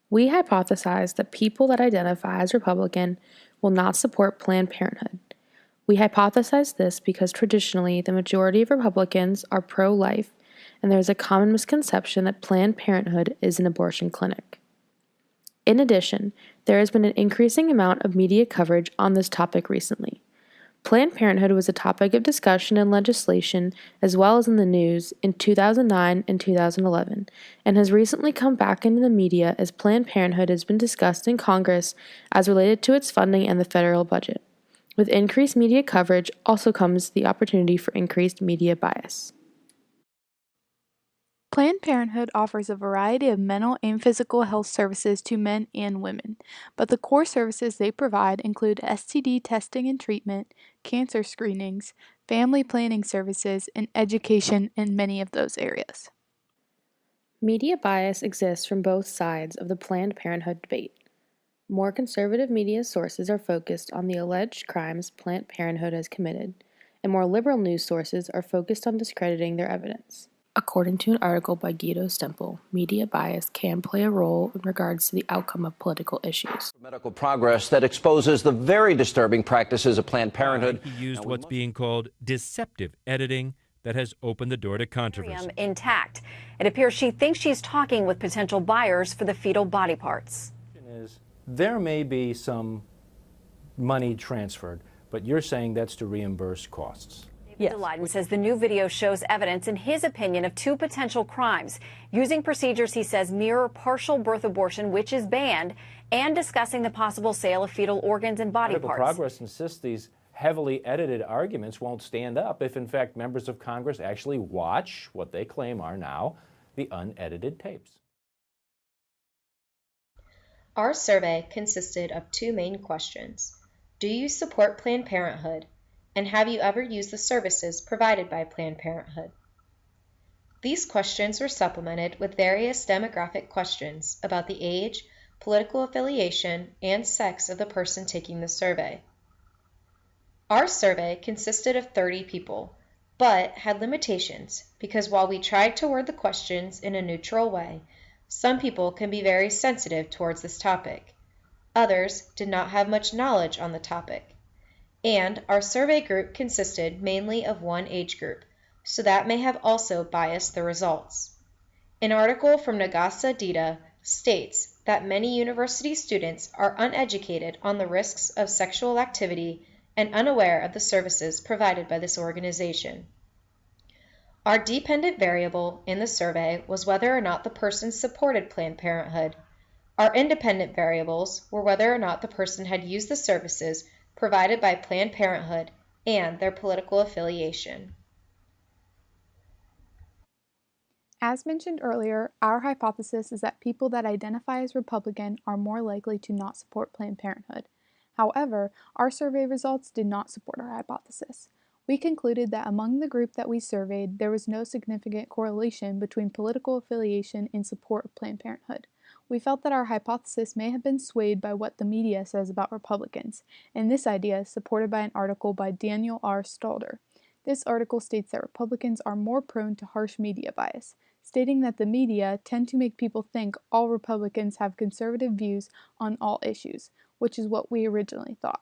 We hypothesize that people that identify as Republican will not support Planned Parenthood. We hypothesize this because traditionally the majority of Republicans are pro-life, and there is a common misconception that Planned Parenthood is an abortion clinic. In addition, there has been an increasing amount of media coverage on this topic recently. Planned Parenthood was a topic of discussion in legislation as well as in the news in 2009 and 2011, and has recently come back into the media as Planned Parenthood has been discussed in Congress as related to its funding and the federal budget. With increased media coverage also comes the opportunity for increased media bias. Planned Parenthood offers a variety of mental and physical health services to men and women, but the core services they provide include STD testing and treatment, cancer screenings, family planning services, and education in many of those areas. Media bias exists from both sides of the Planned Parenthood debate. More conservative media sources are focused on the alleged crimes Planned Parenthood has committed, and more liberal news sources are focused on discrediting their evidence. According to an article by Guido Stempel, media bias can play a role in regards to the outcome of political issues. Medical progress that exposes the very disturbing practices of Planned Parenthood. He used what's being called deceptive editing that has opened the door to controversy. Intact. It appears she thinks she's talking with potential buyers for the fetal body parts. There may be some money transferred, but you're saying that's to reimburse costs. Yes. Leiden says the new video shows evidence, in his opinion, of two potential crimes, using procedures he says mirror partial birth abortion, which is banned, and discussing the possible sale of fetal organs and body Medical parts. Progress insists these heavily edited arguments won't stand up if, in fact, members of Congress actually watch what they claim are now the unedited tapes. Our survey consisted of two main questions. Do you support Planned Parenthood? And have you ever used the services provided by Planned Parenthood? These questions were supplemented with various demographic questions about the age, political affiliation, and sex of the person taking the survey. Our survey consisted of 30 people, but had limitations because while we tried to word the questions in a neutral way, some people can be very sensitive towards this topic. Others did not have much knowledge on the topic. And our survey group consisted mainly of one age group, so that may have also biased the results. An article from Nagasa Dita states that many university students are uneducated on the risks of sexual activity and unaware of the services provided by this organization. Our dependent variable in the survey was whether or not the person supported Planned Parenthood. Our independent variables were whether or not the person had used the services provided by Planned Parenthood and their political affiliation. As mentioned earlier, our hypothesis is that people that identify as Republican are more likely to not support Planned Parenthood. However, our survey results did not support our hypothesis. We concluded that among the group that we surveyed, there was no significant correlation between political affiliation and support of Planned Parenthood. We felt that our hypothesis may have been swayed by what the media says about Republicans, and this idea is supported by an article by Daniel R. Stalder. This article states that Republicans are more prone to harsh media bias, stating that the media tend to make people think all Republicans have conservative views on all issues, which is what we originally thought.